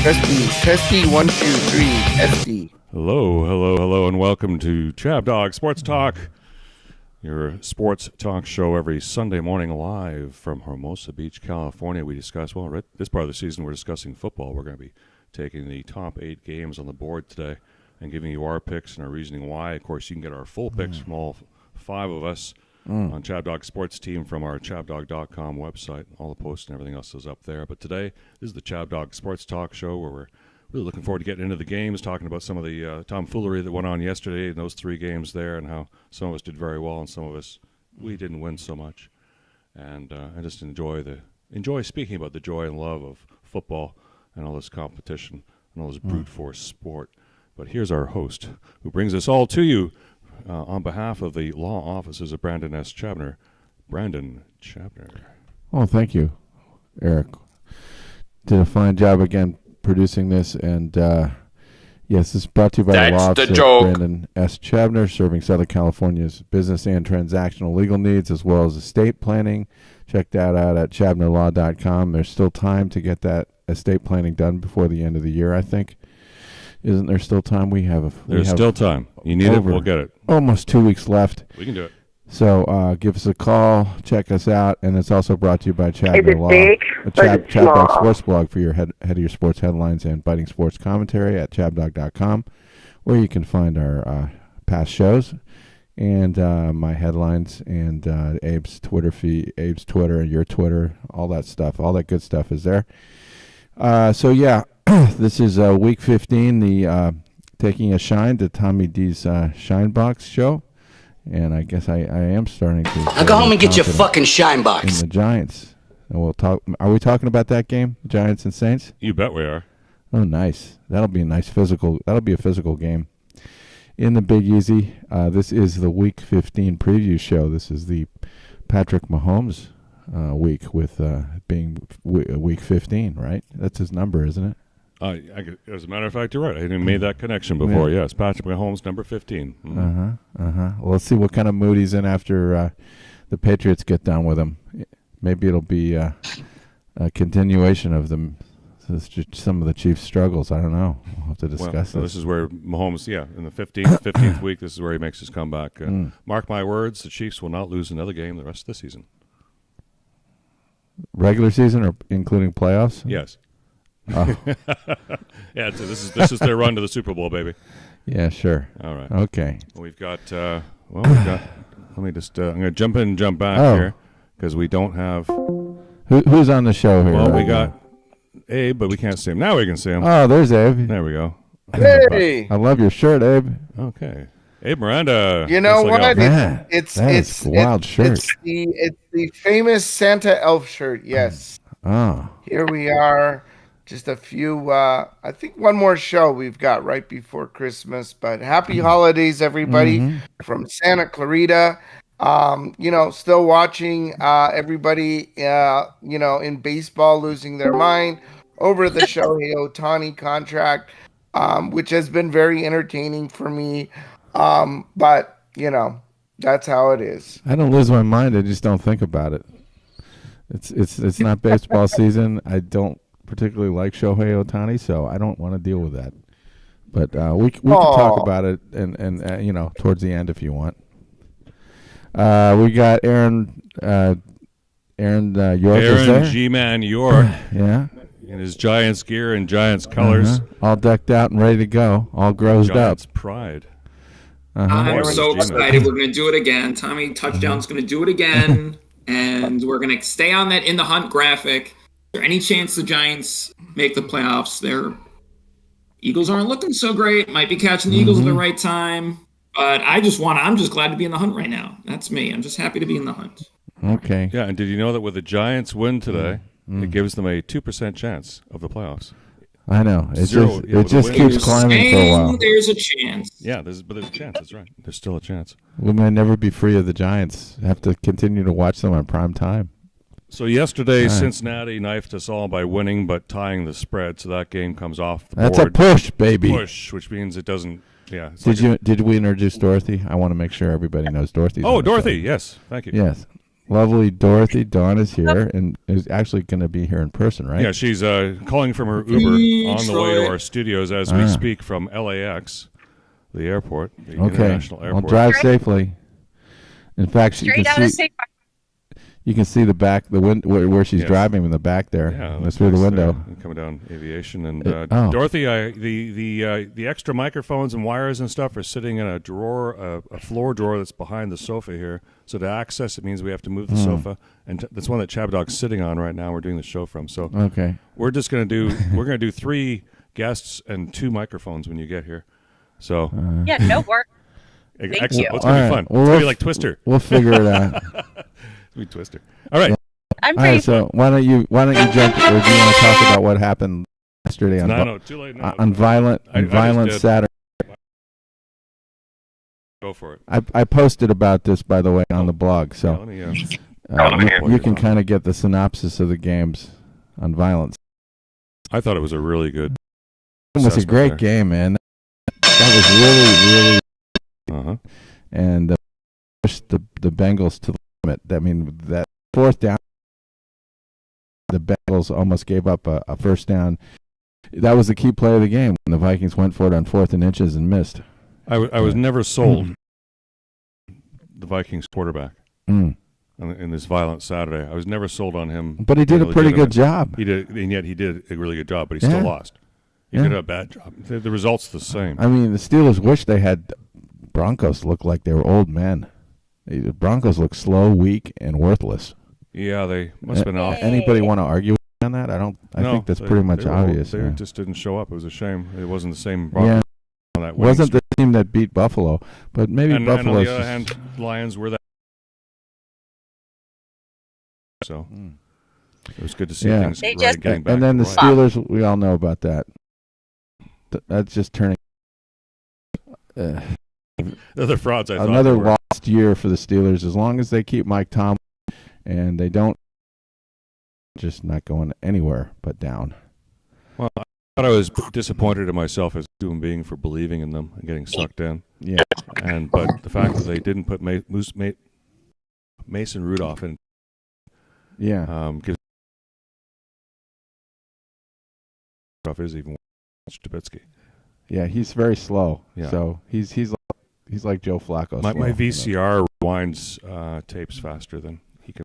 Testy, 1, 2, 3, SD. Hello, and welcome to ChabDog Sports Talk, your sports talk show every Sunday morning live from Hermosa Beach, California. We discuss, right this part of the season, we're discussing football. We're going to be taking the top 8 games on the board today and giving you our picks and our reasoning why. Of course, you can get our full picks from all 5 of us on ChabDog Sports Team from our ChabDog.com website. All the posts and everything else is up there. But today, this is the ChabDog Sports Talk Show where we're really looking forward to getting into the games, talking about some of the tomfoolery that went on yesterday in those 3 games there and how some of us did very well and some of us, we didn't win so much. And I just enjoy speaking about the joy and love of football and all this competition and all this brute force sport. But here's our host who brings us all to you on behalf of the law offices of Brandon S. Chabner. Brandon Chabner. Oh, thank you, Eric. Did a fine job again producing this, and yes, this is brought to you by the law office of Brandon S. Chabner, serving Southern California's business and transactional legal needs, as well as estate planning. Check that out at chabnerlaw.com. There's still time to get that estate planning done before the end of the year, I think. Isn't there still time? There's still time. You need it, we'll get it. Almost 2 weeks left. We can do it. So give us a call, check us out, and it's also brought to you by Chabner Law, ChabDog Sports Blog for your head of your sports headlines and biting sports commentary at ChabDog.com, where you can find our past shows and my headlines and Abe's Twitter feed, Abe's Twitter and your Twitter, all that stuff, all that good stuff is there. So yeah, this is week 15, the taking a shine to Tommy D's Shine Box show. And I guess I am starting to. Now go home and get your fucking shine box. In the Giants, and we'll talk. Are we talking about that game, Giants and Saints? You bet we are. Oh, nice. That'll be a nice physical. That'll be a physical game. In the Big Easy, this is the Week 15 preview show. This is the Patrick Mahomes week, with being Week 15, right? That's his number, isn't it? As a matter of fact, you're right. I hadn't made that connection before. Yeah. Yes, Patrick Mahomes, number 15. Well, let's see what kind of mood he's in after the Patriots get done with him. Maybe it'll be a continuation of some of the Chiefs' struggles. I don't know. We'll have to discuss this is where Mahomes, in the 15th week, this is where he makes his comeback. Mark my words, the Chiefs will not lose another game the rest of the season. Regular season or including playoffs? Yes. Oh. Yeah, this is their run to the Super Bowl, baby. Yeah, sure. All right. Okay. We've got. Let me just. I'm going to jump in and jump back here because we don't have. Who's on the show here? Well, we got Abe, but we can't see him. Now we can see him. Oh, there's Abe. There we go. Hey, I love your shirt, Abe. Okay. Abe Miranda. You know what? It's a wild shirt. It's the famous Santa elf shirt. Yes. Oh. Here we are. Just a few, I think one more show we've got right before Christmas, but happy holidays, everybody, from Santa Clarita. Still watching everybody, in baseball losing their mind over the Shohei Ohtani contract, which has been very entertaining for me. But, that's how it is. I don't lose my mind. I just don't think about it. It's not baseball season. I don't particularly like Shohei Ohtani, so I don't want to deal with that. But we can talk about it and towards the end if you want. We got Aaron York. Aaron G-Man York. Yeah. In his Giants gear and Giants colors. All decked out and ready to go. All grossed Giants up. Pride. I'm so excited. We're going to do it again. Tommy Touchdown's going to do it again. And we're going to stay on that in the hunt graphic. Is there any chance the Giants make the playoffs? Their Eagles aren't looking so great. Might be catching the Eagles at the right time. But I'm just glad to be in the hunt right now. That's me. I'm just happy to be in the hunt. Okay. Yeah, and did you know that with the Giants win today, it gives them a 2% chance of the playoffs? I know. It just keeps climbing for a while. There's a chance. Yeah, there's a chance. That's right. There's still a chance. We may never be free of the Giants. Have to continue to watch them on prime time. So yesterday, Cincinnati knifed us all by winning but tying the spread, so that game comes off the board. That's a push, baby. Push, which means it doesn't. Yeah. Did we introduce Dorothy? I want to make sure everybody knows Dorothy. Oh, Dorothy. Yes. Thank you. Yes. lovely Dorothy Dawn is here and is actually going to be here in person, right? Yeah, she's calling from her Uber on the way to our studios as we speak from LAX, the airport, the international airport. Well, drive safely. In fact, you can see the back, the where she's driving in the back there. Yeah, through the window. Coming down aviation. And Dorothy, the extra microphones and wires and stuff are sitting in a drawer, a floor drawer that's behind the sofa here. So to access it means we have to move the sofa, and that's one that ChabDog's sitting on right now. We're doing the show from. So we're just gonna do 3 guests and 2 microphones when you get here. So no work. Excellent. You. It's gonna be fun. Well, it's gonna be like Twister. We'll figure it out. We Twister. All right. I'm pretty. All right. So why don't you jump? Or do you want to talk about what happened yesterday too late. No, on violent Saturday? Go for it. I posted about this, by the way, on the blog. So you can kind of get the synopsis of the games on violence. I thought it was a really good. It was a great game, man. That was really. And pushed the Bengals to the limit. I mean, that 4th down, the Bengals almost gave up a first down. That was the key play of the game when the Vikings went for it on 4th and inches and missed. I was never sold the Vikings quarterback in this violent Saturday. I was never sold on him. But he did a pretty good job. He did, and yet he did a really good job, but he still lost. He did a bad job. The result's the same. I mean, the Steelers wish they had Broncos look like they were old men. The Broncos look slow, weak, and worthless. Yeah, they must have been off. Anybody want to argue on that? I think that's pretty much obvious. They just didn't show up. It was a shame. It wasn't the same Broncos on that wasn't the team that beat Buffalo, but maybe Buffalo. And on the other hand, Lions were that. So it was good to see things getting back. And then the Steelers, we all know about that. That's just turning. They're frauds. Another lost year for the Steelers. As long as they keep Mike Tomlin and they don't, just not going anywhere but down. Well, I thought I was disappointed in myself as a human being for believing in them and getting sucked in. Yeah. But the fact that they didn't put Mason Rudolph in. Yeah. Gives Rudolph is even worse than Trubisky. Yeah, he's very slow. Yeah. So he's like Joe Flacco. My VCR rewinds tapes faster than he can.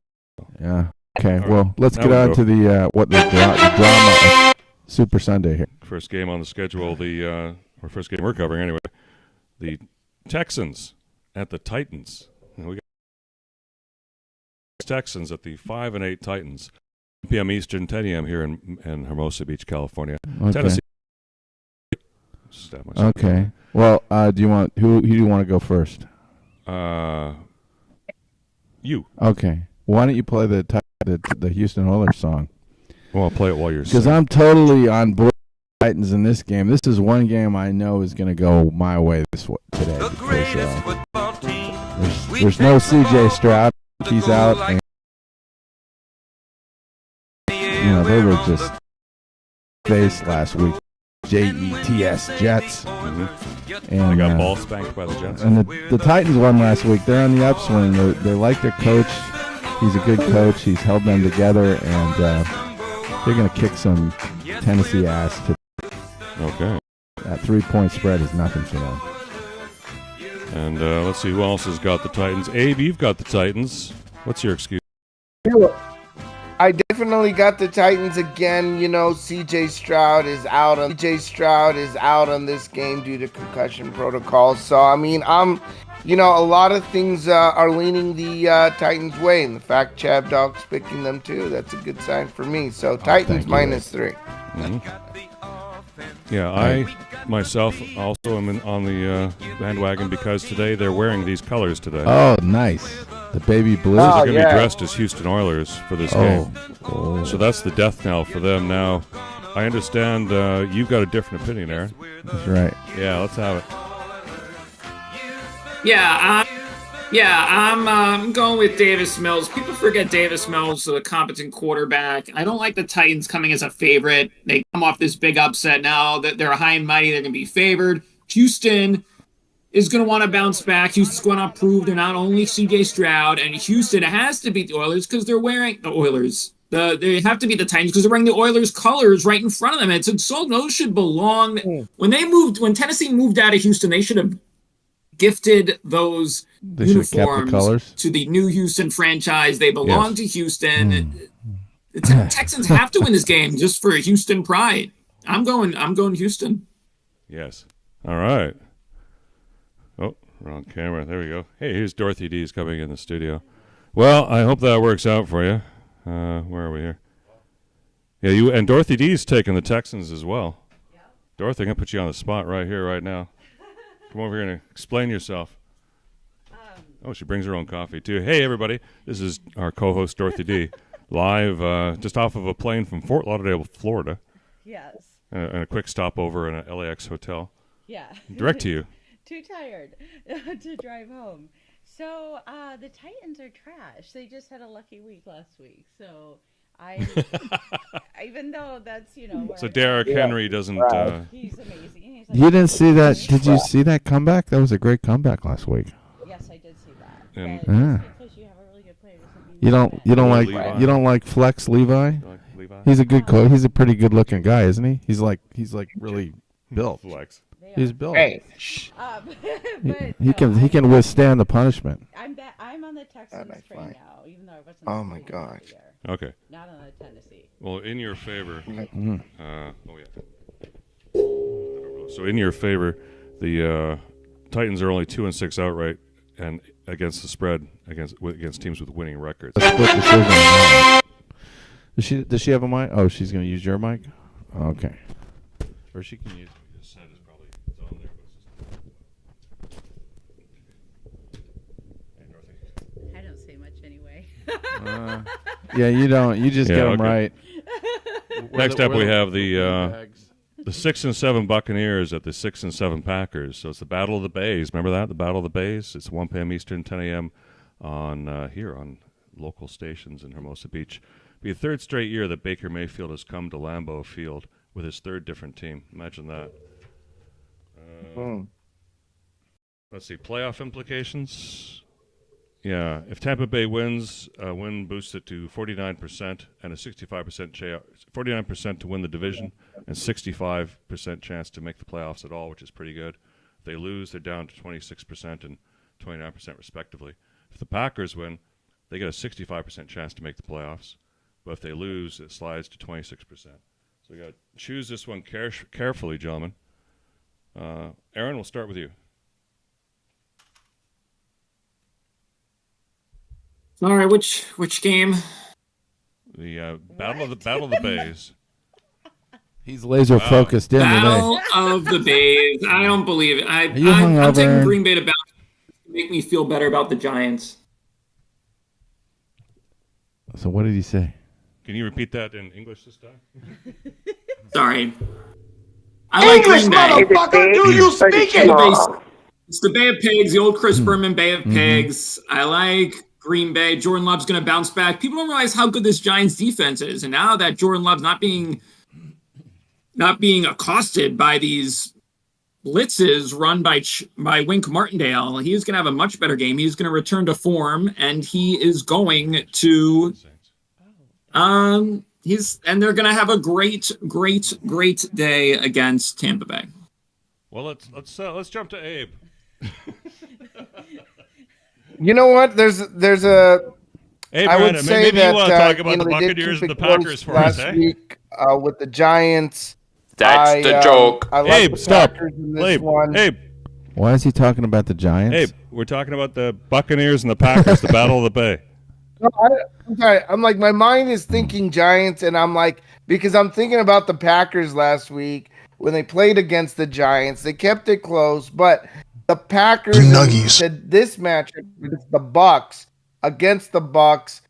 Yeah. Okay. Well, let's get on to the drama of Super Sunday here. First game on the schedule. Or first game we're covering anyway. The Texans at the Titans. We got Texans at the 5-8 Titans. 10 p.m. Eastern, 10 a.m. here in Hermosa Beach, California. Okay. Tennessee. Okay. Well, who do you want to go first? You. Okay. Why don't you play the Houston Oilers song? Well, I'll play it while you're because I'm totally on board with the Titans in this game. This is one game I know is going to go my way today. There's no C.J. Stroud. He's out. And, they were just faced last week. Jets. Mm-hmm. And they got ball spanked by the Jets. And the Titans won last week. They're on the upswing. They like their coach. He's a good coach. He's held them together, and they're going to kick some Tennessee ass. Okay. That 3-point spread is nothing for them. And let's see who else has got the Titans. Abe, you've got the Titans. What's your excuse? I definitely got the Titans again. C.J. Stroud is out on this game due to concussion protocol. So, I mean, a lot of things are leaning the Titans' way. And the fact ChabDog's picking them too, that's a good sign for me. So, Titans -3. Mm-hmm. Yeah, I myself also am on the bandwagon because today they're wearing these colors today. Oh, nice. The baby blue. They're going to be dressed as Houston Oilers for this game. Oh. So that's the death knell for them. Now, I understand you've got a different opinion, Aaron. That's right. Yeah, let's have it. I'm going with Davis Mills. People forget Davis Mills is a competent quarterback. I don't like the Titans coming as a favorite. They come off this big upset now that they're high and mighty. They're going to be favored. Houston is going to want to bounce back. Houston's going to prove they're not only CJ Stroud, and Houston has to beat the Oilers because they're wearing the Oilers. They have to beat the Titans because they're wearing the Oilers colors right in front of them. And so those should belong. When Tennessee moved out of Houston, they should have gifted those uniforms to the new Houston franchise. They belong to Houston. The Texans have to win this game just for Houston pride. I'm going Houston. Yes. All right. Oh, wrong camera. There we go. Hey, here's Dorothy D's coming in the studio. Well, I hope that works out for you. Where are we here? Yeah, you and Dorothy D's taking the Texans as well. Yeah. Dorothy, I'm going to put you on the spot right here, right now. Come over here and explain yourself. Oh, she brings her own coffee, too. Hey, everybody. This is our co-host, Dorothy D, live just off of a plane from Fort Lauderdale, Florida. Yes. And a quick stopover in an LAX hotel. Yeah. Direct to you. Too tired to drive home. So the Titans are trash. They just had a lucky week last week. So even though that's, So Derrick Henry doesn't. He's amazing. He's you didn't see that? Did you see that comeback? That was a great comeback last week. Yes, I did see that. Because you have a really good player. You don't like Flex Levi? Levi? He's a good coach. He's a pretty good looking guy, isn't he? He's like really built. Flex. He's built. Hey. He can withstand the punishment. I'm on the Texans train now, even though I wasn't. Oh my gosh. Okay. Not on the Tennessee. Well, in your favor. So in your favor, the Titans are only 2-6 outright, and against the spread against teams with winning records. Split decision. Does she have a mic? Oh, she's going to use your mic. Okay. Or she can use. I don't say much anyway. Yeah, you don't. You just get them right. Next up, we have the 6-7 Buccaneers at the 6-7 Packers. So it's the Battle of the Bays. Remember that? The Battle of the Bays. It's 1 p.m. Eastern, 10 a.m. on here on local stations in Hermosa Beach. It'll be the third straight year that Baker Mayfield has come to Lambeau Field with his third different team. Imagine that. Let's see. Playoff implications. Yeah, if Tampa Bay wins, win boosts it to 49% and a 65% 49% to win the division and 65% chance to make the playoffs at all, which is pretty good. If they lose, they're down to 26% and 29% respectively. If the Packers win, they get a 65% chance to make the playoffs, but if they lose, it slides to 26%. So we got to choose this one carefully, gentlemen. Aaron, we'll start with you. All right, which game? The Battle of the Bays. He's laser focused in Battle today. of the Bays. I don't believe it. I'm taking Green Bay to bounce to make me feel better about the Giants. So what did he say? Can you repeat that in English this time? Sorry. I like English, motherfucker! Do you speak it? It's the Bay of Pigs, the old Chris Berman Bay of Pigs. I like Green Bay. Jordan Love's going to bounce back. People don't realize how good this Giants defense is, and now that Jordan Love's not being accosted by these blitzes run by Wink Martindale, he's going to have a much better game. He's going to return to form, and he is going to and they're going to have a great day against Tampa Bay. Well, let's jump to Abe. You know what? There's a. Hey, I would say maybe that you want to talk about the they did Buccaneers keep and the it close Packers for us, last week with the Giants. That's the joke. I like Abe, the stop. Packers in this Abe, one. Abe, Why is he talking about the Giants? Abe, we're talking about the Buccaneers and the Packers, the Battle of the Bay. No, I'm sorry. I'm like, my mind is thinking Giants, and I'm like, because I'm thinking about the Packers last week when they played against the Giants. They kept it close, but the Packers said this matchup with the Bucks against the Bucks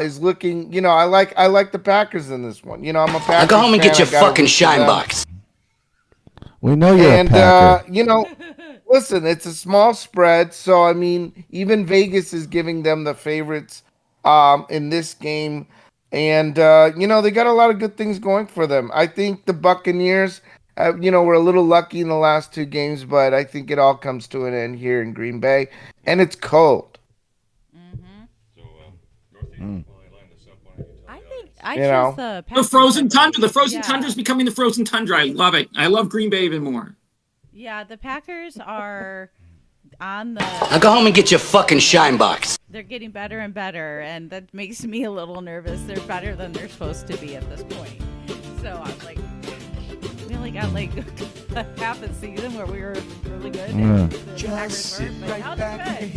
is looking. I like the Packers in this one. I'm a Packers Now go home and fan. get your I gotta fucking root for shine them. box. We know you're a Packer. Listen, it's a small spread, so I mean, even Vegas is giving them the favorites in this game, and they got a lot of good things going for them. I think the Buccaneers, we're a little lucky in the last 2 games, but I think it all comes to an end here in Green Bay, and it's cold. I chose the Packers. The frozen tundra. The frozen tundra is becoming the frozen tundra. I love it. I love Green Bay even more. Yeah, the Packers are on the... Now go home and get your fucking shine box. They're getting better and better, and that makes me a little nervous. They're better than they're supposed to be at this point. So I'm like, we only got like half a season where we were really good. And the Packers were, but now they're good.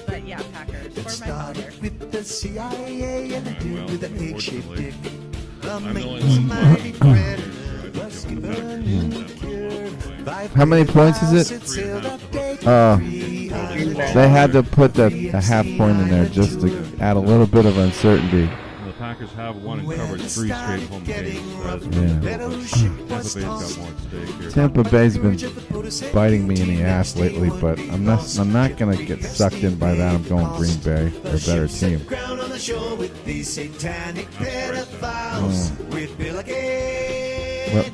But yeah, Packers for my father. With the CIA and the dude with the egg-shaped dick. How many points is it? They had to put a half point in there just to add a little bit of uncertainty. The Packers have won and covered 3 straight home games. Tampa Bay's been biting me in the ass lately, but I'm not gonna get sucked in by that. I'm going Green Bay. They're a better team.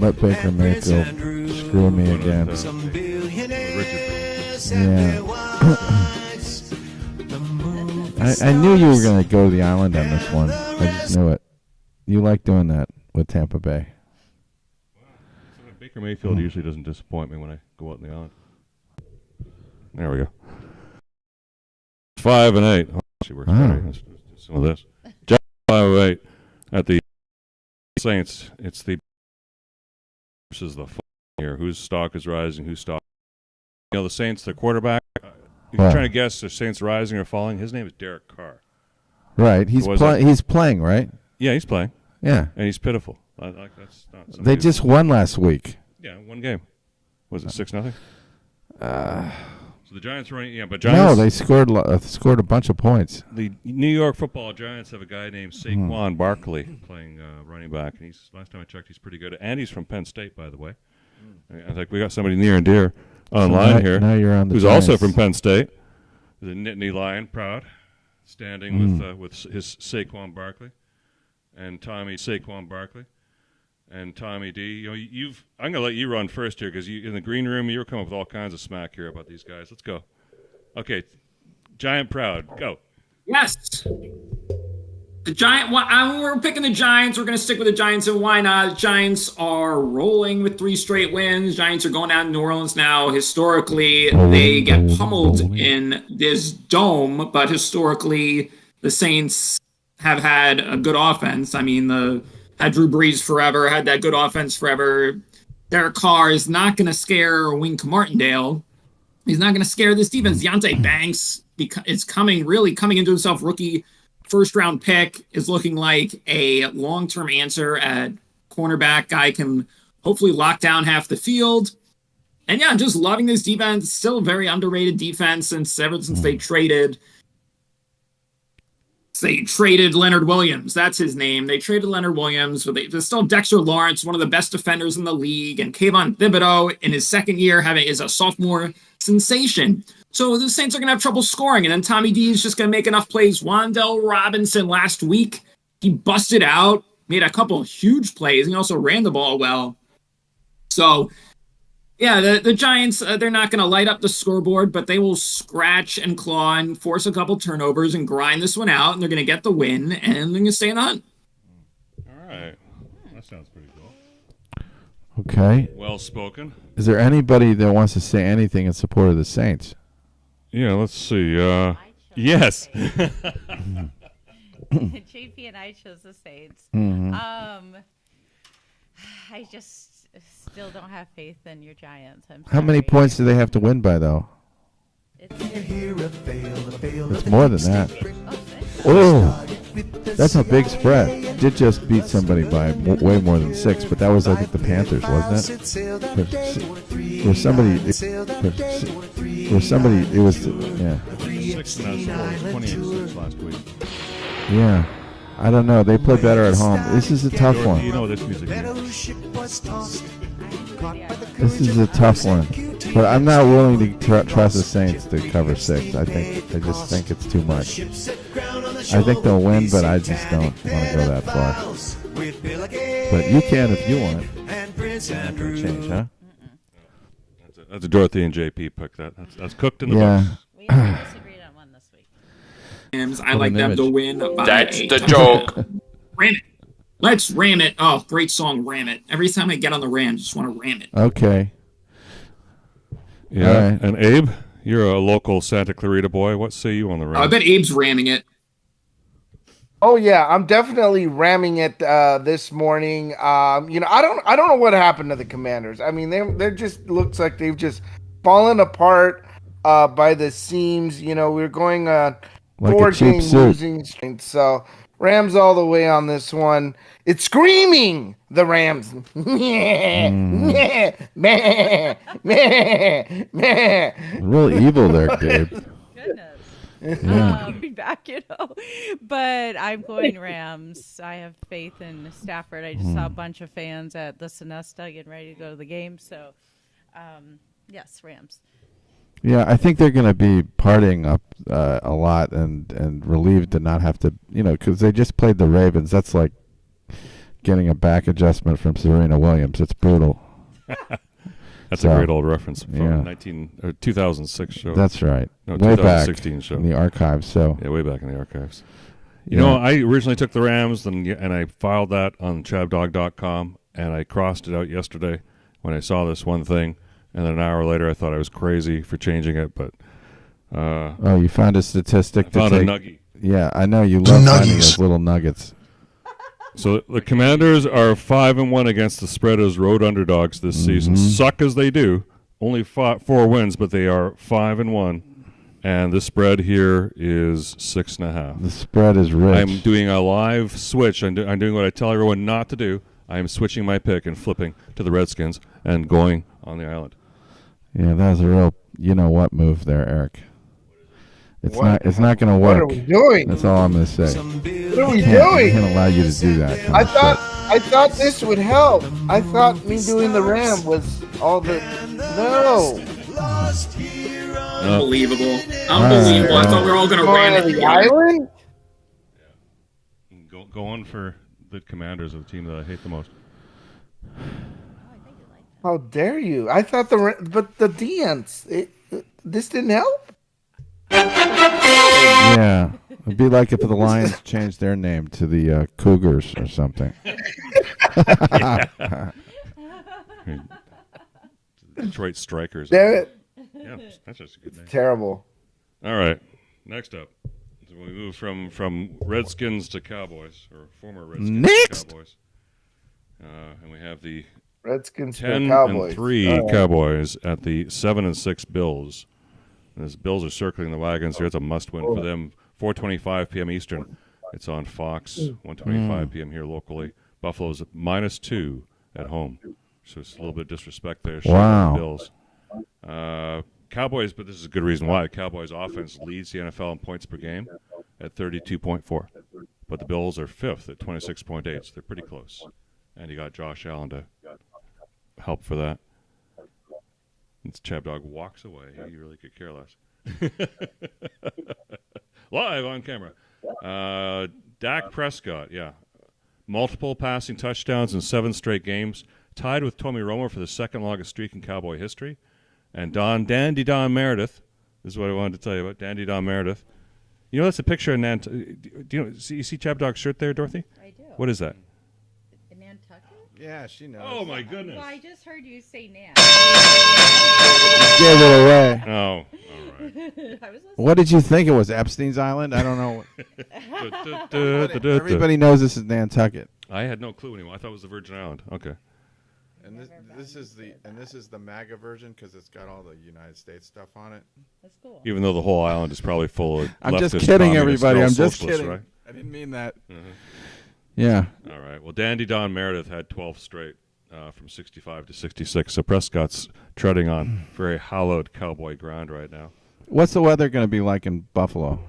Let Baker Mayfield screw me again. Yeah. I knew you were going to go to the island on this one. I just knew it. You like doing that with Tampa Bay. Baker Mayfield usually doesn't disappoint me when I go out in the island. There we go. 5-8. Oh, she works better. Let's do some of this. 5-8 at the Saints. It's the versus the here. Whose stock is rising? Whose stock? The Saints, the quarterback. If you're trying to guess if Saints rising or falling, his name is Derek Carr. Right. He's playing, right? Yeah, he's playing. Yeah. And he's pitiful. That's not they just won last week. Yeah, 1 game. Was it 6-0? So the Giants were running. Yeah, but Giants. No, they scored a bunch of points. The New York Football Giants have a guy named Saquon Barkley playing running back. And last time I checked, he's pretty good. And he's from Penn State, by the way. I think we got somebody near and dear online here. Now you're on the who's Giants. Also from Penn State. The Nittany Lion, proud, standing with his Saquon Barkley and Tommy Saquon Barkley and Tommy D. I'm gonna let you run first here because in the green room you were coming up with all kinds of smack here about these guys. Let's go. Okay, Giant proud, go. Yes. The Giant. We're picking the Giants. We're going to stick with the Giants, and why not? The Giants are rolling with 3 straight wins. Giants are going down to New Orleans now. Historically, they get pummeled in this dome, but historically, the Saints have had a good offense. I mean, had Drew Brees forever, had that good offense forever. Derek Carr is not going to scare Wink Martindale. He's not going to scare this defense. Deontay Banks is coming into himself. Rookie first-round pick is looking like a long-term answer at cornerback. Guy can hopefully lock down half the field. And yeah, just loving this defense. Still a very underrated defense ever since they traded Leonard Williams. That's his name. They traded Leonard Williams. There's still Dexter Lawrence, one of the best defenders in the league. And Kayvon Thibodeau, in his second year, is a sophomore sensation. So the Saints are going to have trouble scoring. And then Tommy D is just going to make enough plays. Wan'Dale Robinson last week, he busted out, made a couple of huge plays, and he also ran the ball well. So, yeah, the Giants, they're not going to light up the scoreboard, but they will scratch and claw and force a couple turnovers and grind this one out, and they're going to get the win, and they're going to stay in the hunt. All right. That sounds pretty cool. Okay. Well spoken. Is there anybody that wants to say anything in support of the Saints? Yeah, let's see. Yes. JP and I chose the Saints. Mm-hmm. I just still don't have faith in your Giants. How many points do they have to win by, though? It's more than that. Oh, that's a big spread. Did just beat somebody by way more than 6, but that was, I think, the Panthers, wasn't it? It was somebody. It was, yeah. 6 and 20 last week. Yeah. I don't know. They play better at home. This is a tough one. You know this music. This is a tough one. But I'm not willing to trust the Saints to cover 6. I just think it's too much. I think they'll win, but I just don't want to go that far. But you can if you want. After a change, huh? That's a Dorothy and JP pick. That's cooked in the books. We disagreed on one this week. I like them to win by That's a the touchdown. joke. Ram it. Let's ram it. Oh, great song, Ram It. Every time I get on the Ram, I just want to ram it. Okay. Yeah. All right. And Abe, you're a local Santa Clarita boy. What say you on the Rams? I bet Abe's ramming it. Oh yeah, I'm definitely ramming it this morning. I don't know what happened to the Commanders. I mean, they just looks like they've just fallen apart by the seams. We're going Like a 4-game cheap suit. losing streak. So Rams all the way on this one. It's screaming the Rams. Meh, meh, meh, meh. Real evil there, Gabe. Goodness. Yeah. I'll be back, But I'm going Rams. I have faith in Stafford. I just saw a bunch of fans at the Sonesta getting ready to go to the game. So, yes, Rams. Yeah, I think they're going to be partying up a lot and relieved to not have to, because they just played the Ravens. That's like getting a back adjustment from Serena Williams. It's brutal. That's a great old reference from yeah. 2006 show. That's right. No, way 2016 back show. In the archives. So yeah, way back in the archives. You know, I originally took the Rams and I filed that on ChabDog.com and I crossed it out yesterday when I saw this one thing. And then an hour later, I thought I was crazy for changing it, but you found a statistic. I found a nugget. Yeah, I know you love finding those little nuggets. So the Commanders are 5-1 against the spread as road underdogs this season. Suck as they do, only 4 wins, but they are 5-1, and the spread here is 6.5. The spread is rich. I'm doing a live switch. I'm doing what I tell everyone not to do. I am switching my pick and flipping to the Redskins and going on the island. Yeah, that was a real you-know-what move there, Eric. It's not going to work. What are we doing? That's all I'm going to say. What are we I doing? can't allow you to do that. I thought this would help. I thought me doing the Ram was all the no. Unbelievable. Unbelievable. I thought we were all going to ram it the together. island. Go on for the Commanders of the team that I hate the most. How dare you? I thought but the dance. This didn't help. Yeah. It'd be like if the Lions changed their name to the Cougars or something. Detroit Strikers. Damn it. Yeah, that's just a good name. Terrible. All right. Next up. So we move from Redskins to Cowboys, or former Redskins to Cowboys. And we have the Redskins 10-3 Cowboys at the 7-6 Bills. And as Bills are circling the wagons here, it's a must-win for them. 4:25 p.m. Eastern. It's on Fox. 1:25 p.m. here locally. Buffalo's -2 at home. So it's a little bit of disrespect there. Wow. The Bills. Cowboys, but this is a good reason why. Cowboys offense leads the NFL in points per game at 32.4. But the Bills are 5th at 26.8, so they're pretty close. And you got Josh Allen to help for that. It's ChabDog walks away. He really could care less. Live on camera. Dak Prescott, multiple passing touchdowns in 7 straight games. Tied with Tommy Romo for the second longest streak in Cowboy history. And Dandy Don Meredith, this is what I wanted to tell you about, Dandy Don Meredith. You know, that's a picture of Nantucket. Do you see ChabDog's shirt there, Dorothy? I do. What is that? Nantucket? Yeah, she knows. Oh, my goodness. Well, I just heard you say Nan. Give it away. Oh, all right. I was listening. What did you think it was? Epstein's Island? I don't know. Everybody knows this is Nantucket. I had no clue anymore. I thought it was the Virgin Island. Okay. And this is the MAGA version because it's got all the United States stuff on it. That's cool. Even though the whole island is probably full of I'm just leftist kidding, communists, everybody. they're all I'm just socialists, kidding. right? I didn't mean that. Mm-hmm. Yeah. All right. Well, Dandy Don Meredith had 12 straight from 65 to 66. So Prescott's treading on very hallowed Cowboy ground right now. What's the weather going to be like in Buffalo?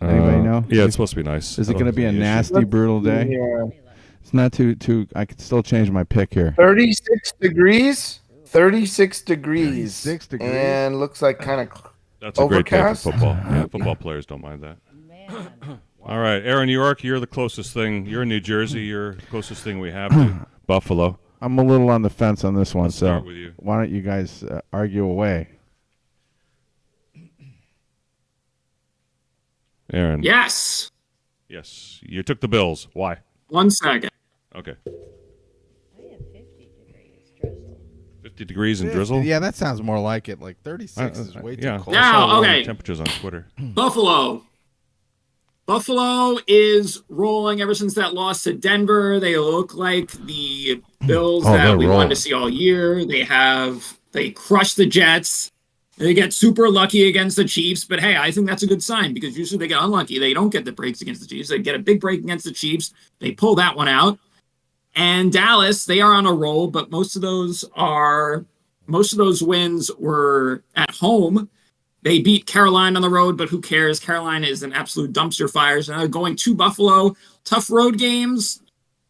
Anybody know? Yeah, it's supposed to be nice. Is it going to be a nasty, brutal day? Yeah. It's not too. I could still change my pick here. 36 degrees. 36 degrees. 36 degrees. And looks like kind of That's a great day for overcast. football. Yeah, football players don't mind that. Man. All right, Aaron, New York, you're the closest thing. You're in New Jersey. You're the closest thing we have to Buffalo. I'm a little on the fence on this one. I'll start with you. Why don't you guys argue away? Aaron. Yes. Yes. You took the Bills. Why? 1 second. Okay. I have 50 degrees drizzle. 50 degrees and drizzle? Yeah, that sounds more like it. Like 36 is way too cold. Now, okay. Temperatures on Twitter. Buffalo. Buffalo is rolling ever since that loss to Denver. They look like the Bills that we wanted to see all year. They crushed the Jets. They get super lucky against the Chiefs, but hey, I think that's a good sign because usually they get unlucky. They don't get the breaks against the Chiefs. They get a big break against the Chiefs. They pull that one out. And Dallas, they are on a roll, but most of those wins were at home. They beat Carolina on the road, but who cares? Carolina is an absolute dumpster fire. So now they're going to Buffalo. Tough road games.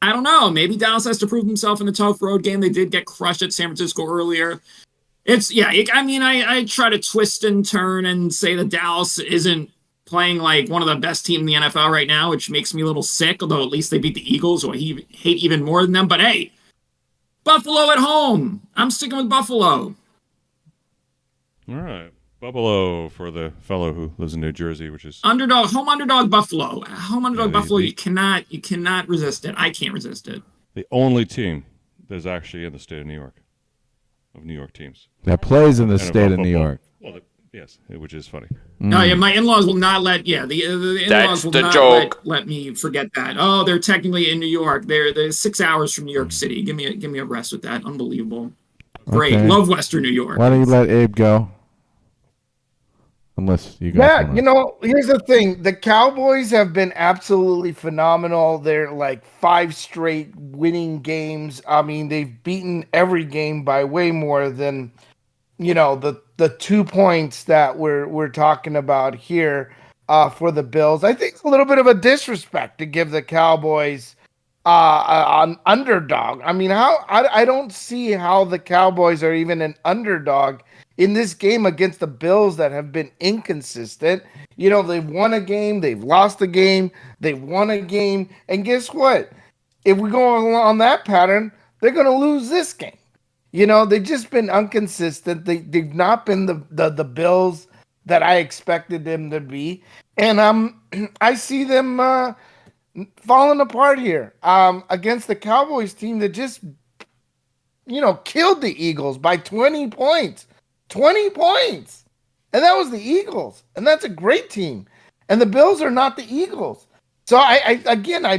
I don't know. Maybe Dallas has to prove himself in a tough road game. They did get crushed at San Francisco earlier. I try to twist and turn and say that Dallas isn't playing like one of the best teams in the NFL right now, which makes me a little sick, although at least they beat the Eagles, who I hate even more than them. But hey, Buffalo at home. I'm sticking with Buffalo. All right. Buffalo for the fellow who lives in New Jersey, which is home underdog Buffalo. Buffalo, you cannot resist it. I can't resist it. The only team that's actually in the state of New York. Of New York teams. That plays in the state of New York. Well, yes, which is funny. No, yeah, my in-laws will not let. Yeah, the in-laws will not let me forget that. Oh, they're technically in New York. They're 6 hours from New York City. Give me a rest with that. Unbelievable. Great, love Western New York. Why don't you let Abe go? Unless you guys. Here's the thing: the Cowboys have been absolutely phenomenal. They're like 5 straight winning games. I mean, they've beaten every game by way more than, the 2 points that we're talking about here for the Bills. I think it's a little bit of a disrespect to give the Cowboys an underdog. I mean, I don't see how the Cowboys are even an underdog in this game against the Bills that have been inconsistent. They've won a game, they've lost a game, they've won a game, and guess what? If we go on that pattern, they're going to lose this game. They've just been inconsistent. They've not been the Bills that I expected them to be, and I see them falling apart here against the Cowboys team that just killed the Eagles by 20 points. 20 points. And that was the Eagles. And that's a great team. And the Bills are not the Eagles. So I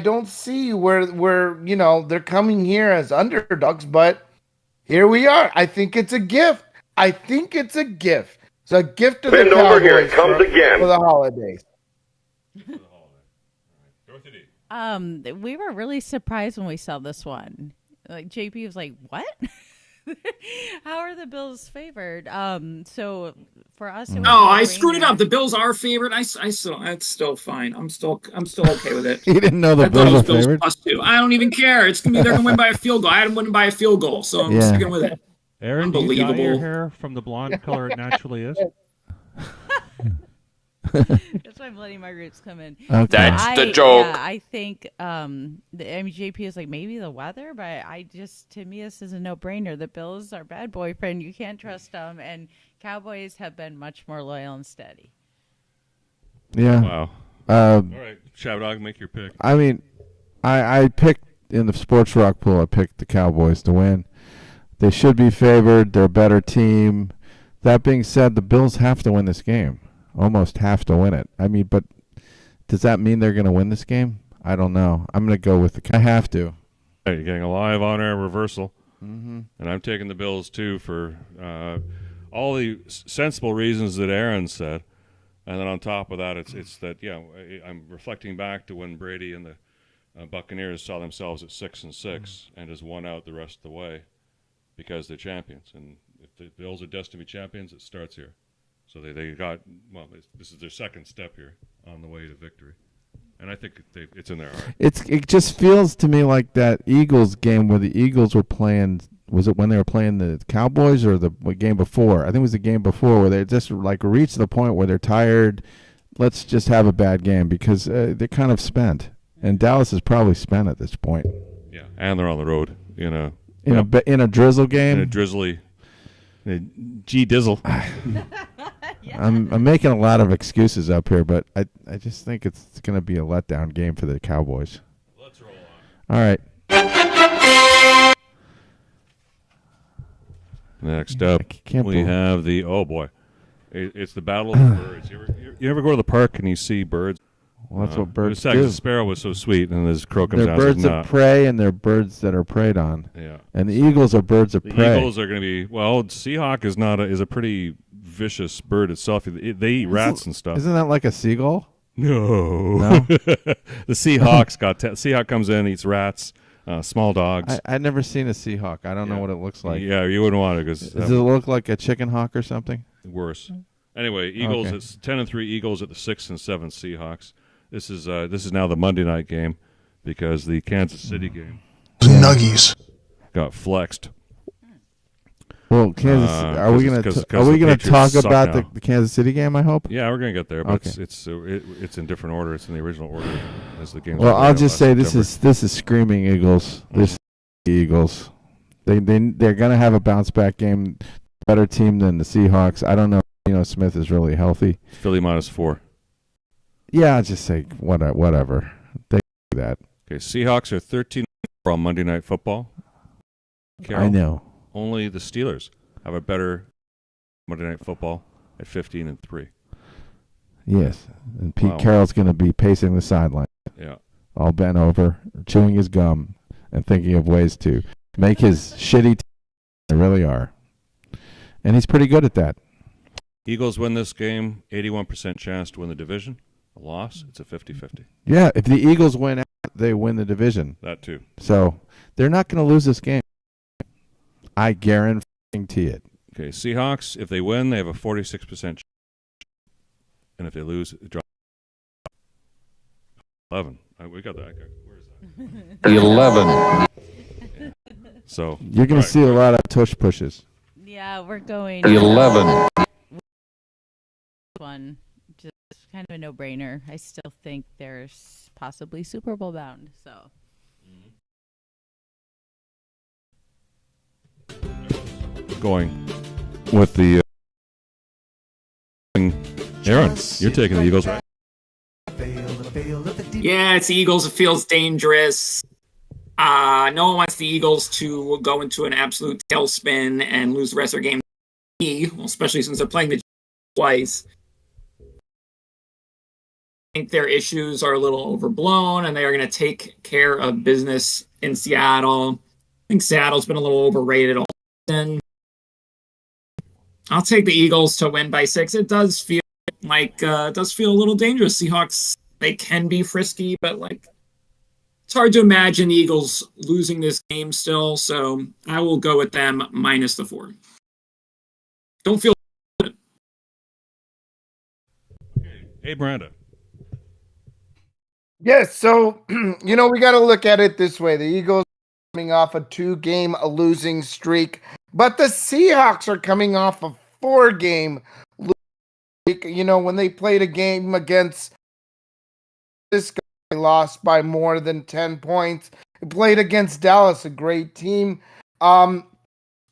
don't see where they're coming here as underdogs, but here we are. I think it's a gift. It's a gift to the Cowboys here it comes again. For the holidays. We were really surprised when we saw this one. Like JP was like, "What? How are the Bills favored?" So for us, I screwed it up. The Bills are favored. It's still fine. I'm still okay with it. You didn't know the Bills are favored? +2. I don't even care. It's gonna be they're gonna win by a field goal. I had them winning by a field goal, so I'm sticking with it. Aaron, do you dye your hair from the blonde color it naturally is? That's why I'm letting my roots come in. Okay. That's the joke. Yeah, I think JP is like maybe the weather, but to me this is a no-brainer. The Bills are bad boyfriend. You can't trust them, and Cowboys have been much more loyal and steady. Yeah. Wow. All right, ChabDog, make your pick. I mean, I picked in the Sports Rock pool. I picked the Cowboys to win. They should be favored. They're a better team. That being said, the Bills have to win this game. Almost have to win it. I mean, but does that mean they're going to win this game? I don't know. I'm going to go with I have to. Hey, you're getting a live on-air reversal. Mm-hmm. And I'm taking the Bills, too, for all the sensible reasons that Aaron said. And then on top of that, it's that, I'm reflecting back to when Brady and the Buccaneers saw themselves at 6-6 and just won out the rest of the way because they're champions. And if the Bills are destined to be champions, it starts here. So they got, this is their second step here on the way to victory. And I think it's in their heart. It just feels to me like that Eagles game where the Eagles were playing, was it when they were playing the Cowboys or the game before? I think it was the game before where they just like reached the point where they're tired. Let's just have a bad game because they're kind of spent. And Dallas is probably spent at this point. Yeah, and they're on the road, in a drizzle game. In a drizzly. Dizzle. I'm making a lot of excuses up here, but I just think it's going to be a letdown game for the Cowboys. Let's roll on. All right. Next up, we have the it's the Battle of the Birds. You ever go to the park and you see birds? Well, that's what birds do. The sparrow was so sweet, and this crow comes they're down. They're birds of prey, and they're birds that are preyed on. Yeah. And the eagles are birds of prey. The eagles are going to be Seahawk is a pretty vicious bird itself. They eat rats and stuff. Isn't that like a seagull? No. The Seahawk comes in, eats rats, small dogs. I've never seen a Seahawk. I don't know what it looks like. Yeah, you wouldn't want it because does it look like a chicken hawk or something? Worse. Anyway, Eagles. It's 10-3 Eagles at the 6-7 Seahawks. This is now the Monday night game because the Kansas City game got flexed. Well, Kansas. Are we going to talk about the Kansas City game? I hope. Yeah, we're going to get there, but it's in different order. It's in the original order as the game. Well, I'll just say this is screaming Eagles. This is the Eagles. They're going to have a bounce back game. Better team than the Seahawks. I don't know. Smith is really healthy. Philly -4. Yeah, I'll just say whatever. They do that. Okay, Seahawks are 13 on Monday Night Football. Carol, I know. Only the Steelers have a better Monday Night Football at 15-3. Yes, and Pete Carroll's going to be pacing the sideline. Yeah, all bent over, chewing his gum, and thinking of ways to make his shitty. They really are, and he's pretty good at that. Eagles win this game, 81% chance to win the division. A loss, it's a 50-50. Yeah, if the Eagles win out, they win the division. That too. So they're not going to lose this game. I guarantee it. Okay, Seahawks, if they win, they have a 46% chance. And if they lose, it drops 11. We got that. Where is that? 11. Yeah. So you're going to see a lot of tush pushes. Yeah, we're going 11. One. Just kind of a no-brainer. I still think there's possibly Super Bowl bound. So. Going with the Aaron, you're taking the Eagles, right? Yeah, it's the Eagles. It feels dangerous. No one wants the Eagles to go into an absolute tailspin and lose the rest of their game, especially since they're playing the twice. I think their issues are a little overblown, and they are going to take care of business in Seattle. I think Seattle's been a little overrated all season. I'll take the Eagles to win by 6. It does feel a little dangerous. Seahawks, they can be frisky, but it's hard to imagine the Eagles losing this game still. So I will go with them -4. Don't feel good. Hey, Miranda. Yes, so, we got to look at it this way. The Eagles are coming off a 2-game losing streak, but the Seahawks are coming off a 4-game losing streak. When they played a game against this guy, they lost by more than 10 points. They played against Dallas, a great team.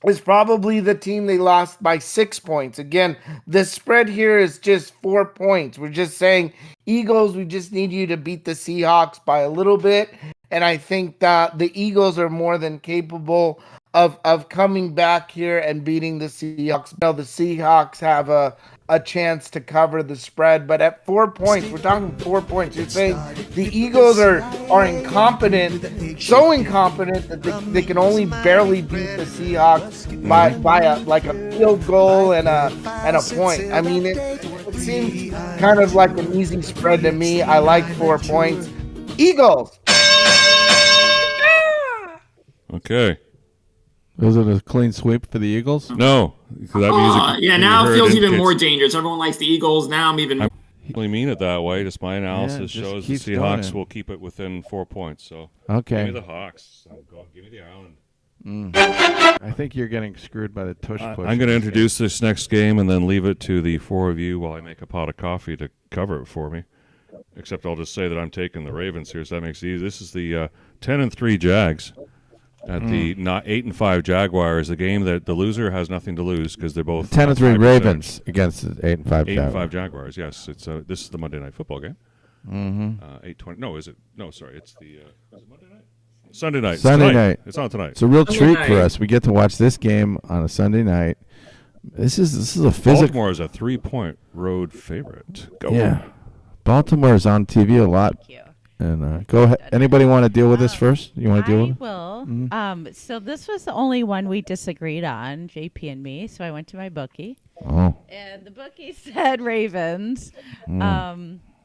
It's probably the team they lost by 6 points. Again, the spread here is just 4 points. We're just saying, Eagles, we just need you to beat the Seahawks by a little bit. And I think that the Eagles are more than capable of coming back here and beating the Seahawks. The Seahawks have a chance to cover the spread, but at 4 points, we're talking 4 points. You're saying the Eagles are incompetent, so incompetent that they can only barely beat the Seahawks by a field goal and a point. I mean, it seems kind of like an easy spread to me. I like 4 points. Eagles. Okay. Was it a clean sweep for the Eagles? No. That music, now it feels even more dangerous. Everyone likes the Eagles. Now I'm even... I really mean it that way. Just my analysis shows the Seahawks will keep it within 4 points. So okay. Give me the Hawks. Give me the Island. I think you're getting screwed by the tush push. I'm going to introduce this next game and then leave it to the 4 of you while I make a pot of coffee to cover it for me. Except I'll just say that I'm taking the Ravens here, so that makes it easy. This is the 10-3 Jags at the 8-5 Jaguars, a game that the loser has nothing to lose because they're both 10-3 Ravens against the 8-5 Jaguars. 8-5 Jaguars. Yes, it's this is the Monday Night Football game. 8:20. No, is it? No, sorry, it's the is it Monday night. Sunday night. Sunday night. It's on tonight. It's a real treat for us. We get to watch this game on a Sunday night. This is a physical. Baltimore is a 3-point road favorite. Go. Yeah, Baltimore is on TV a lot. Thank you. And go ahead. Anybody want to deal with this first? You want to deal with it? I will. So this was the only one we disagreed on, JP and me. So I went to my bookie. Oh. And the bookie said Ravens.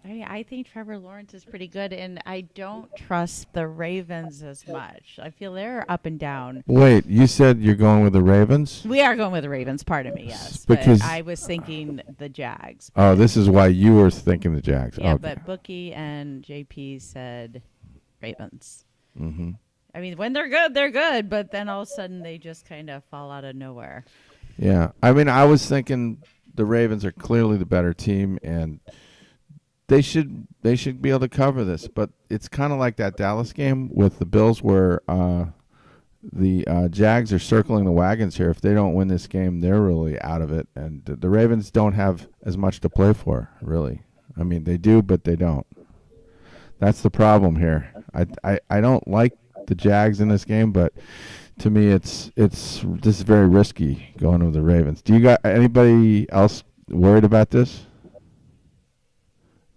I think Trevor Lawrence is pretty good, and I don't trust the Ravens as much. I feel they're up and down. Wait, you said you're going with the Ravens? We are going with the Ravens, pardon me, yes. Because but I was thinking the Jags. Oh, this is why you were thinking the Jags. Yeah, okay. but Bookie and JP said Ravens. Mm-hmm. I mean, when they're good, but then all of a sudden they just kind of fall out of nowhere. Yeah, I mean, I was thinking the Ravens are clearly the better team, and they should be able to cover this, but it's kind of like that Dallas game with the Bills where the Jags are circling the wagons here. If they don't win this game, they're really out of it, and the Ravens don't have as much to play for, really. I mean, they do, but they don't. That's the problem here. I don't like the Jags in this game, but to me, this is very risky going with the Ravens. Do you got anybody else worried about this?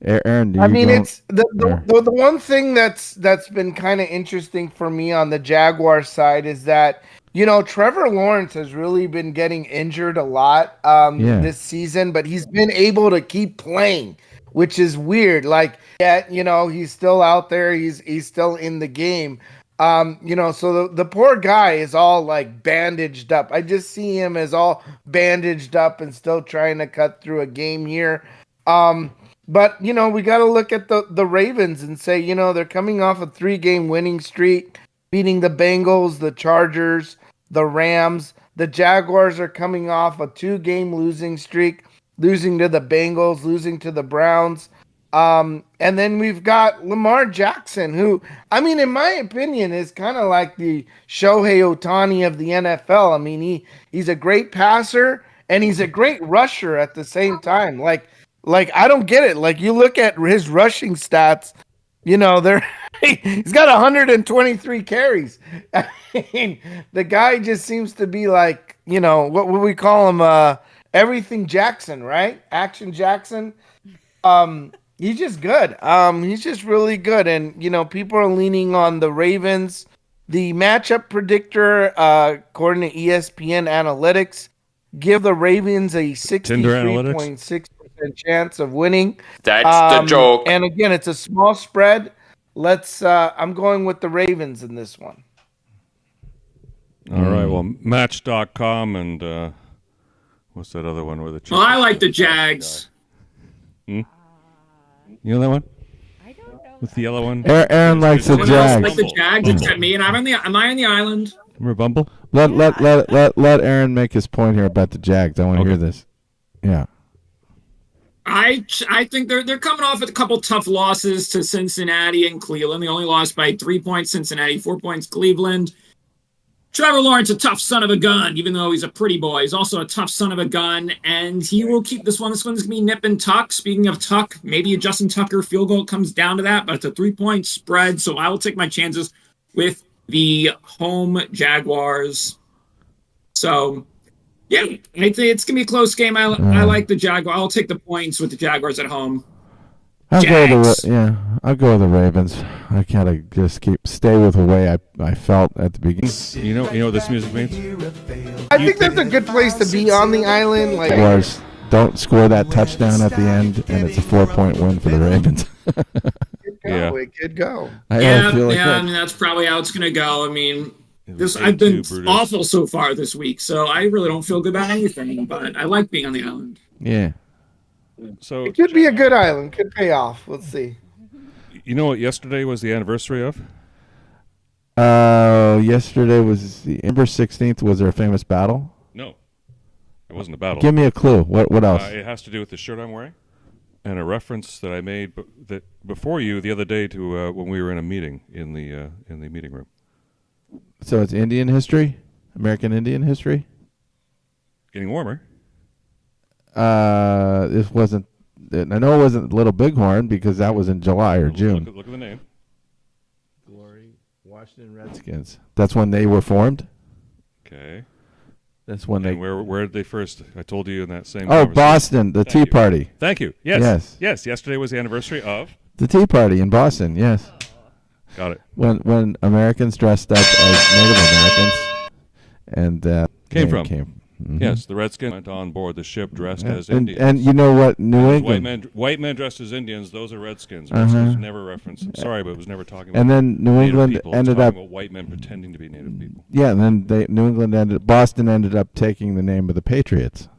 Aaron, it's the one thing that's been kind of interesting for me on the Jaguar side is that, Trevor Lawrence has really been getting injured a lot this season, but he's been able to keep playing, which is weird. Like, he's still out there. He's still in the game. So the poor guy is all like bandaged up. I just see him as all bandaged up and still trying to cut through a game here. But, we got to look at the Ravens and say, they're coming off a 3-game winning streak, beating the Bengals, the Chargers, the Rams. The Jaguars are coming off a 2-game losing streak, losing to the Bengals, losing to the Browns. And then we've got Lamar Jackson, who, I mean, in my opinion, is kind of like the Shohei Ohtani of the NFL. I mean, he's a great passer, and he's a great rusher at the same time. Like, I don't get it. Like, you look at his rushing stats, he's got 123 carries. I mean, the guy just seems to be like, what would we call him? Everything Jackson, right? Action Jackson. He's just good. He's just really good. And, people are leaning on the Ravens. The matchup predictor, according to ESPN Analytics, give the Ravens a 63.6% chance of winning. That's the joke. And again, it's a small spread. I'm going with the Ravens in this one. All right. Well, Match.com and what's that other one with the? Well, I like the Jags. You know that one? I don't know. With the yellow one? Aaron likes the Jags. Like the Jags, except me, and am I on the island? Remember Bumble? Let Aaron make his point here about the Jags. I want to hear this. Yeah. I think they're coming off with a couple tough losses to Cincinnati and Cleveland. They only lost by 3 points Cincinnati, 4 points Cleveland. Trevor Lawrence, a tough son of a gun, even though he's a pretty boy. He's also a tough son of a gun, and he will keep this one. This one's going to be nip and tuck. Speaking of tuck, maybe a Justin Tucker field goal comes down to that, but it's a 3-point spread, so I will take my chances with the home Jaguars. So, yeah, I think it's going to be a close game. I like the Jaguars. I'll take the points with the Jaguars at home. I'll go with the Ravens. I kind of just stay with the way I felt at the beginning. You know what this music means? I think that's a good place to be on the island. Like, Jaguars don't score that touchdown at the end, and it's a 4-point win for the Ravens. It could go. I mean, that's probably how it's going to go. I mean, I've been awful so far this week, so I really don't feel good about anything, but I like being on the island. Yeah. So it could be a good island. Could pay off. Let's see. You know what yesterday was the anniversary of? Yesterday was the November 16th. Was there a famous battle? No. It wasn't a battle. Give me a clue. What else? It has to do with the shirt I'm wearing and a reference that I made before you the other day to when we were in a meeting in the meeting room. So it's Indian history, American Indian history. Getting warmer. This wasn't. I know it wasn't Little Bighorn because that was in July or June. Look at the name. Glory, Washington Redskins. That's when they were formed. Okay. That's when and where did they first? I told you in that same. Oh, Boston, the Tea Party. Thank you. Yes. Yesterday was the anniversary of the Tea Party in Boston. Yes. Got it. When Americans dressed up as Native Americans, and came from. Yes, the Redskins went on board the ship dressed as Indians. And you know what? New England. White men dressed as Indians, those are Redskins. Redskins never referenced. I'm sorry, but it was never talking about. And then New England ended up. About white men pretending to be Native people. Yeah, and then Boston ended up taking the name of the Patriots.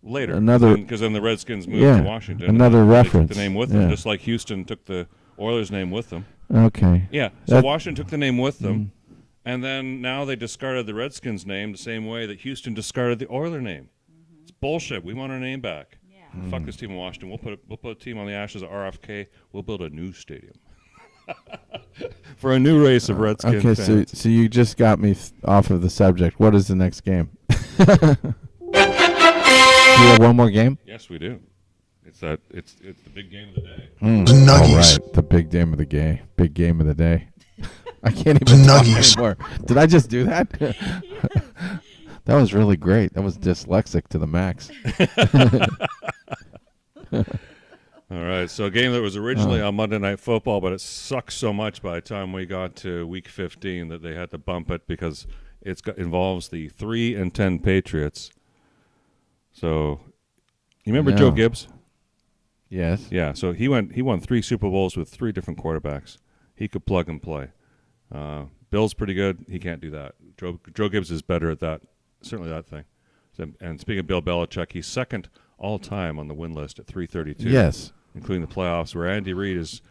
Later. Another. Because then the Redskins moved to Washington. Another reference. Took the name with them, just like Houston took the Oilers' name with them. Okay. Yeah, so Washington took the name with them. And then now they discarded the Redskins name the same way that Houston discarded the Oiler name. It's bullshit. We want our name back. Yeah. Fuck this team in Washington. We'll put a team on the ashes of RFK. We'll build a new stadium for a new race of Redskins fans. Okay, so you just got me off of the subject. What is the next game? Do we have one more game? Yes, we do. It's the big game of the day. All right, the big game of the day. Big game of the day. I can't even talk anymore. Did I just do that? That was really great. That was dyslexic to the max. All right, so a game that was originally on Monday Night Football, but it sucked so much by the time we got to Week 15 that they had to bump it because it involves the 3-10 Patriots. So, you remember Joe Gibbs? Yes. Yeah, so he won 3 Super Bowls with 3 different quarterbacks. He could plug and play. Bill's pretty good. He can't do that. Joe Gibbs is better at that. Certainly that thing. And speaking of Bill Belichick, he's second all time on the win list at 332. Yes. Including the playoffs, where Andy Reid is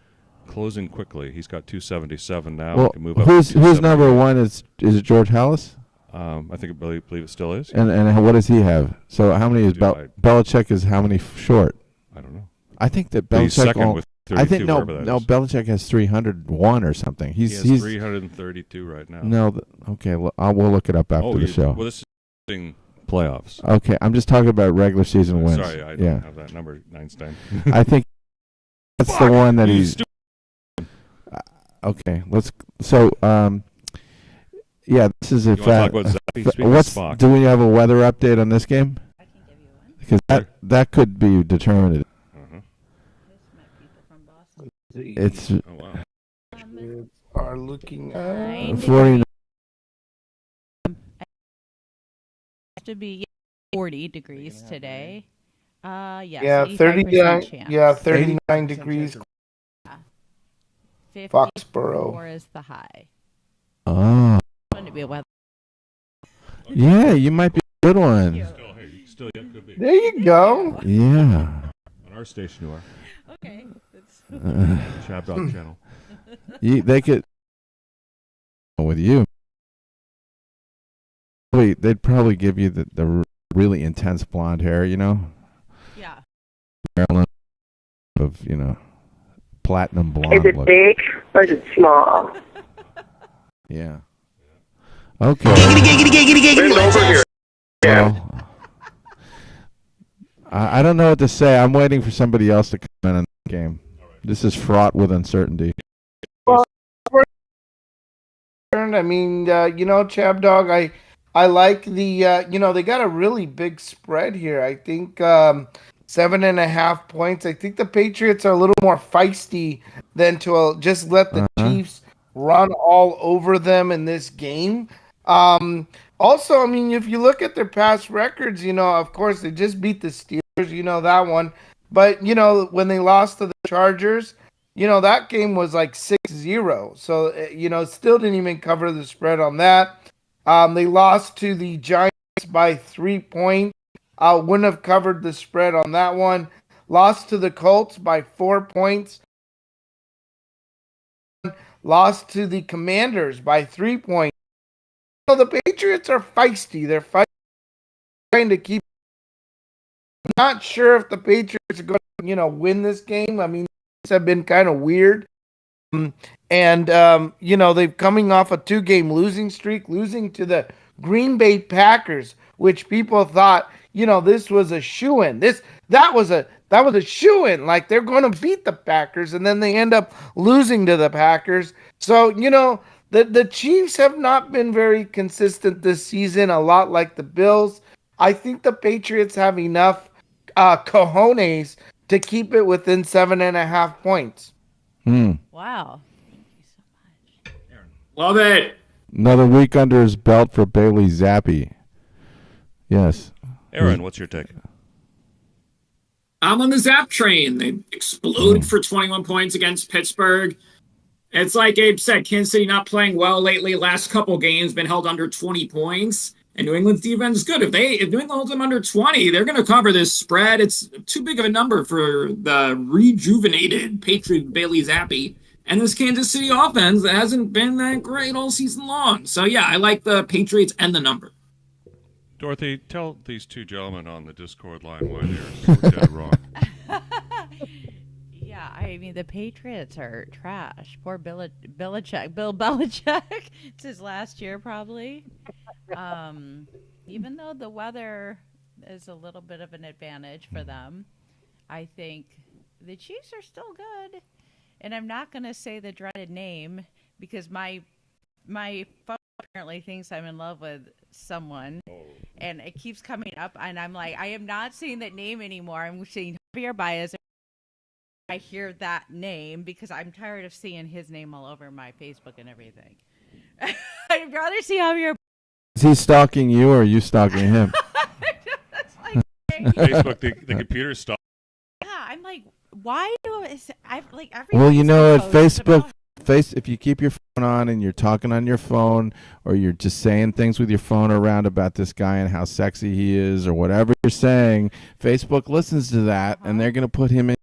closing quickly. He's got 277 now. Well, he can move up who's number one? Is it George Hallis? I believe it still is. And what does he have? So how many is Belichick is how many short? I don't know. I think that Belichick. He's second with 32, I think no. Belichick has 301 or something. He's 332 right now. No, okay. We'll look it up after the show. Well, this is playoffs. Okay, I'm just talking about regular season wins. Sorry, I don't have that number, Einstein. I think that's the one that he's. Okay, let's. So, yeah, this is a fact. Do we have a weather update on this game? I can give you one. Because that could be determinative. It's are looking at 49. To be 40 degrees today. Yes. Yeah, 39. Chance. Yeah, 39 degrees. 54 Foxborough is the high. Oh. Going to be a weather. Yeah, you might be a good one. Still yet could be. There you go. Yeah. On our station, you are. Okay. ChabDog channel. They could with you. They'd probably give you the really intense blonde hair, you know. Yeah. Maryland of platinum blonde. Is it look. big or is it small? Yeah. Okay. Over here. Well, I don't know what to say. I'm waiting for somebody else to come in on the game. This is fraught with uncertainty. Well, I mean, ChabDog, I like the, they got a really big spread here. I think 7.5 points. I think the Patriots are a little more feisty than to just let the Chiefs run all over them in this game. Also, I mean, if you look at their past records, of course, they just beat the Steelers, that one. But, when they lost to the Chargers, that game was like 6-0. So, still didn't even cover the spread on that. They lost to the Giants by 3 points. Wouldn't have covered the spread on that one. Lost to the Colts by 4 points. Lost to the Commanders by 3 points. The Patriots are feisty. They're trying to keep. I'm not sure if the Patriots are going to, win this game. I mean, these have been kind of weird. They're coming off a 2-game losing streak, losing to the Green Bay Packers, which people thought, this was a shoo-in. That was a shoo-in. Like, they're going to beat the Packers, and then they end up losing to the Packers. So, the Chiefs have not been very consistent this season, a lot like the Bills. I think the Patriots have enough cojones to keep it within 7.5 points. Wow. Thank you so much. Love it. Another week under his belt for Bailey Zappi. Yes. Aaron, what's your take? I'm on the Zap train. They exploded for 21 points against Pittsburgh. It's like Abe said, Kansas City not playing well lately. Last couple games been held under 20 points. And New England's defense is good. If New England holds them under 20, they're going to cover this spread. It's too big of a number for the rejuvenated Patriot Bailey Zappi. And this Kansas City offense that hasn't been that great all season long. So, yeah, I like the Patriots and the number. Dorothy, tell these two gentlemen on the Discord line why they're so dead wrong. Yeah, I mean, the Patriots are trash. Poor Bill Belichick. It's his last year, probably. Even though the weather is a little bit of an advantage for them, I think the Chiefs are still good. And I'm not going to say the dreaded name because my phone apparently thinks I'm in love with someone. And it keeps coming up, and I'm like, I am not saying that name anymore. I'm saying Javier Baez. I hear that name because I'm tired of seeing his name all over my Facebook and everything. I'd rather see Javier. Is he stalking you or are you stalking him? Facebook, the computer stalking. Yeah, I'm like, why do I like every? Well, at Facebook, if you keep your phone on and you're talking on your phone or you're just saying things with your phone around about this guy and how sexy he is or whatever you're saying, Facebook listens to that and they're going to put him in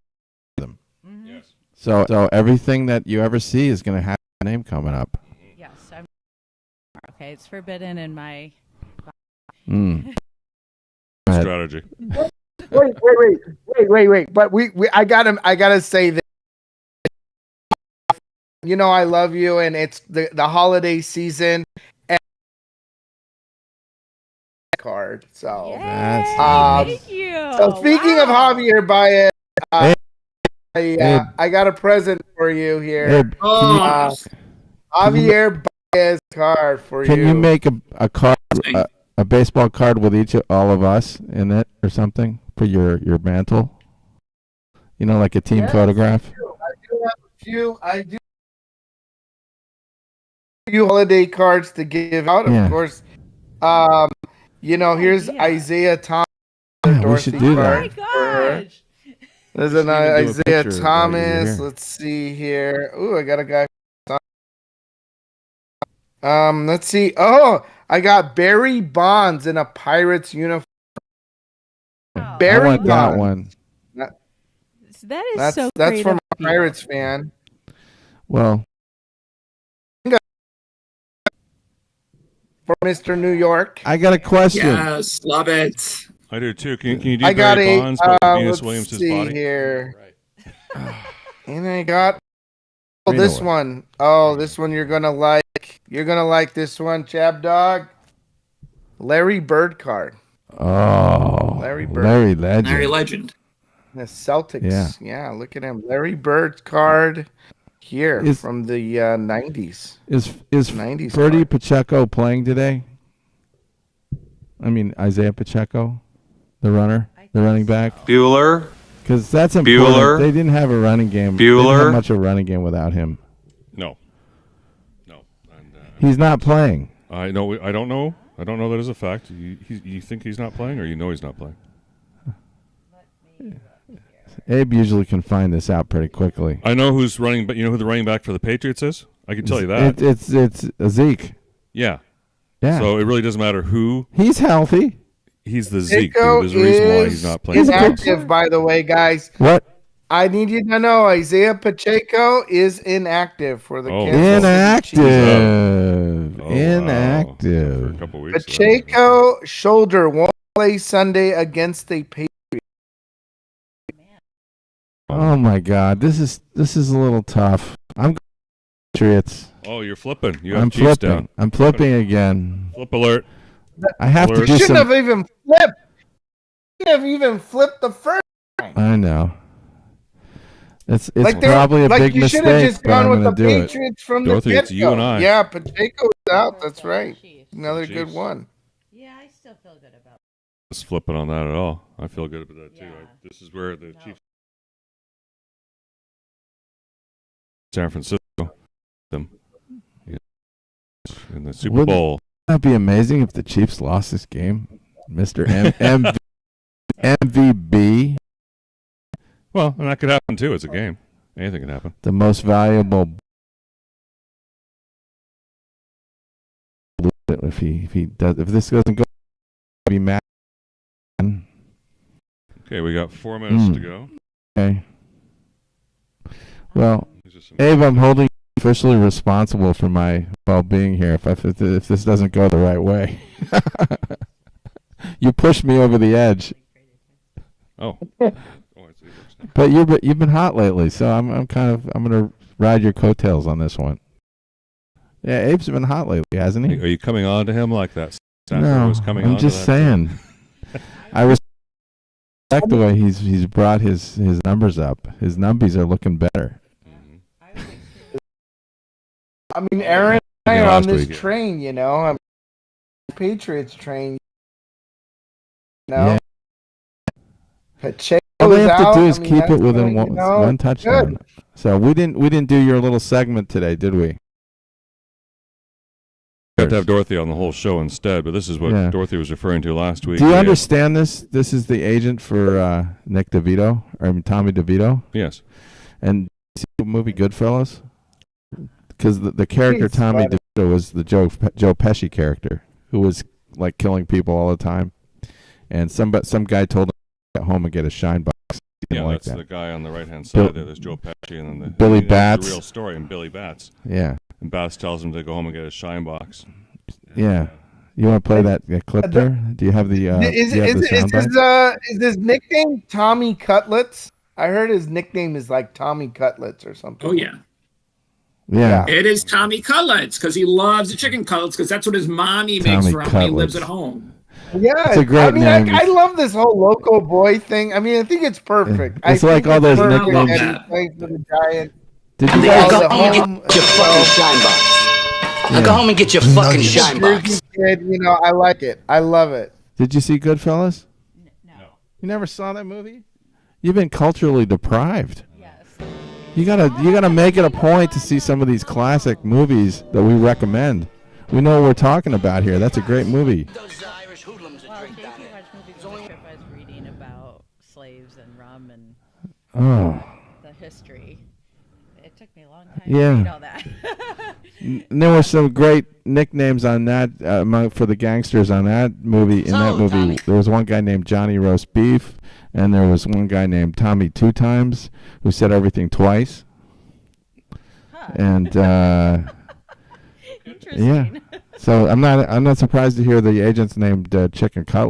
them. Mm-hmm. Yes. So everything that you ever see is going to have a name coming up. Yes. Okay, it's forbidden in my strategy. Wait. But I gotta say that. I love you, and it's the holiday season. And card. So thank you. So speaking of Javier Baez, I got a present for you here. Javier Baez card for you. Can you make a card, a baseball card with all of us in it or something for your mantle? Like a team photograph. I do. Few holiday cards to give out, of course. Here's Isaiah Thomas. We should do that. Oh my gosh! There's an Isaiah Thomas. Let's see here. Ooh, I got a guy. Let's see. Oh, I got Barry Bonds in a Pirates uniform. Barry Bonds. That one. That's from a Pirates fan. Well. For Mr. New York. I got a question. Yes, love it. I do too. Can you do Barry Bonds but Venus Williams' body? Here. And I got this one. Oh, this one you're gonna like. You're gonna like this one, ChabDog. Larry Bird card. Oh, Larry Bird. Larry Legend. The Celtics. Yeah, look at him. Larry Bird card. Here from the 90s. Is 90s Birdie Pacheco playing today? I mean, Isaiah Pacheco, the running back. Bueller. Because that's important. Bueller. They didn't have a running game. Bueller. They didn't have much of a running game without him. No. And, he's not playing. I know. I don't know. I don't know that as a fact. You think he's not playing, or he's not playing? Abe usually can find this out pretty quickly. I know who's running, but you know who the running back for the Patriots is? I can tell you that. It's Zeke. Yeah. Yeah. So it really doesn't matter who. He's healthy. He's the Zeke. There's a reason why he's not playing. He's active, by the way, guys. What? I need you to know Isaiah Pacheco is inactive for the Kansas City Chiefs. Inactive. For a couple weeks. Pacheco shoulder won't play Sunday against the Patriots. Oh my God, this is a little tough. I'm Patriots. Oh, you're flipping. You have I'm Chiefs flipping. down. I'm flipping again. Flip alert. I have to Alert. do Shouldn't some. have even flipped. Shouldn't have even flipped the first time. I know. It's Like probably a big you should have mistake, just but I'm gone with going the to do it. Patriots from Dorothy, the it's get-go. you and I. Yeah, Pacheco's out. That's right. Another Chiefs. good one. Yeah, I still feel good about Just flipping on that at all. I feel good about that too. Yeah. This is where the Chiefs, San Francisco, them in the Super Bowl. Wouldn't that be amazing if the Chiefs lost this game, Mr. MVB? Well, and that could happen too. It's a game. Anything can happen. The most valuable. If this doesn't go, be mad. Okay, we got 4 minutes to go. Okay. Well, Abe, I'm holding you officially responsible for my well-being here. If this doesn't go the right way, you pushed me over the edge. Oh. But you've been hot lately, so I'm gonna ride your coattails on this one. Yeah, Abe's been hot lately, hasn't he? Are you coming on to him like that? No, I'm just saying. I respect the way he's brought his numbers up. His numbies are looking better. I mean, Aaron and I are on this train, you know. I mean, Patriots train. You know? Yeah. Pacheco's All they have out. to do is keep that's it within going, one touchdown. good. So we didn't do your little segment today, did we? We have to have Dorothy on the whole show instead, but this is what Yeah. Dorothy was referring to last week. Do you understand this? This is the agent for Nick DeVito, or Tommy DeVito. Yes. And see the movie Goodfellas? Because the character Jeez, Tommy buddy. DeVito was the Joe Pesci character, who was like killing people all the time. And some guy told him to get home and get a shine box. Yeah, like that's that. the guy on the right-hand side there. There's Joe Pesci and then Billy that's Batts. the real story, and Billy Batts. Yeah. And Batts tells him to go home and get a shine box. Yeah. You want to play that clip there? Do you have the Is his nickname Tommy Cutlets? I heard his nickname is like Tommy Cutlets or something. Oh, yeah. Yeah. It is Tommy Cutlets because he loves the chicken cutlets because that's what his mommy makes Tommy for him when he lives Cutlets. at home. Yeah, It's a great I mean, name. I love this whole local boy thing. I mean, I think it's perfect. It's I like think all those perfect nicknames. that he plays for the Giants. Did you Now guys? go home and get your fucking shine box. Now go home and get your fucking shine box. Jersey kid, you know, I like it. I love it. Did you see Goodfellas? No. You never saw that movie? You've been culturally deprived. Yes. You gotta make it a point to see some of these classic movies that we recommend. We know what we're talking about here. That's a great movie. Well, Casey watched movies on the trip. I was reading about slaves and rum and the history. It took me a long time to read all that. And there were some great nicknames on that for the gangsters on that movie. In that movie, there was one guy named Johnny Roast Beef, and there was one guy named Tommy Two Times who said everything twice. Huh. And Interesting. yeah, so I'm not surprised to hear the agent's named Chicken Cutlet.